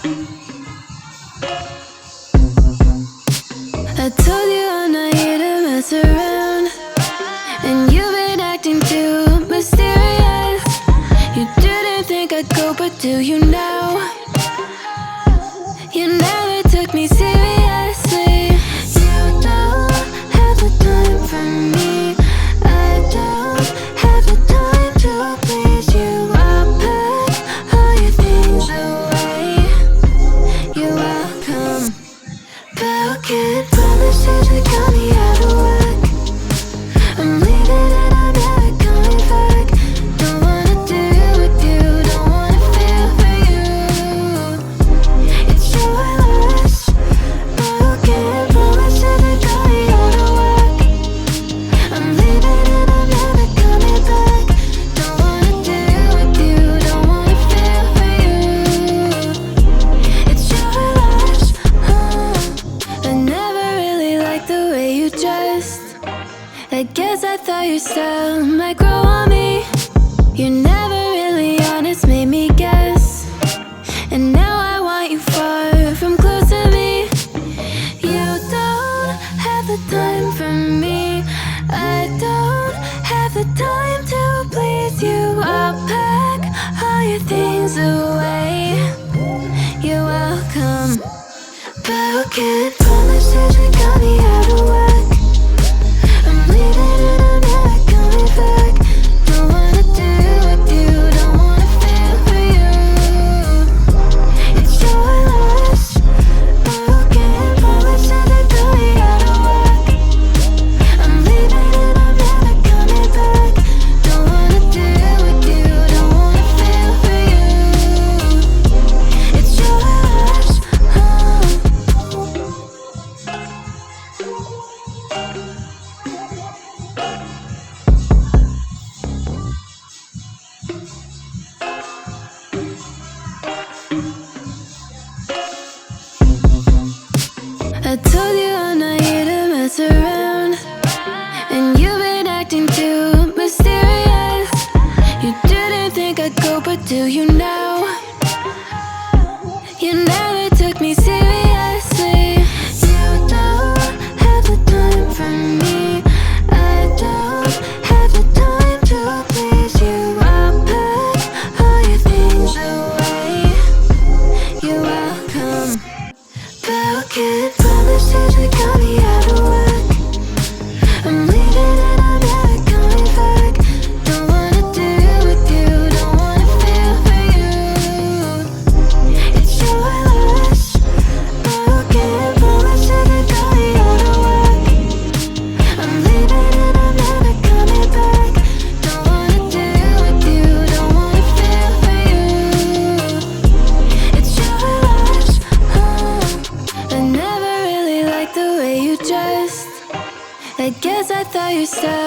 I told you I'm not here to mess around, and you've been acting too mysterious. You didn't think I'd go, but do you now? You never took me seriously. You don't have the time for me. I don't have the time to please you. I'll pack all your things away. You're welcome. Broken promises that got me out of work. I'm leaving and I'm never coming back. Don't wanna deal with you, don't wanna feel for you. It's your loss. Broken promises that got me out of work. I'm leaving and I'm never coming back. Don't wanna deal with you, don't wanna feel for you. It's your loss. I never really liked the way you dressed. I guess I thought your style might grow on me. You're never really honest, made me guess. And now I want you far from close to me. You don't have the time for me. I don't have the time to please you. I'll pack all your things away. You're welcome. Broken promises that got me out of work. I'm leaving and I'm never coming back. Don't wanna deal with you, don't wanna feel for you. It's your loss. Broken promises that got me out of work. I'm leaving and I'm never coming back. Don't wanna deal with you, don't wanna feel for you. It's your loss. I told you I'm not here to mess around, and you've been acting too mysterious. You didn't think I'd go, but do you now? You never took me seriously. You don't have the time for me. I don't have the time to please you. I'll pack all your things away. You're welcome. Broken promises that got me out of work. I'm leaving and I'm never coming back. Don't wanna deal with you, don't wanna feel for you. It's your loss. Broken promises that got me out of work. I'm leaving and I'm never coming back. Don't wanna deal with you, don't wanna feel for you. It's your loss. I never really liked the way you dressed. I guess I thought your style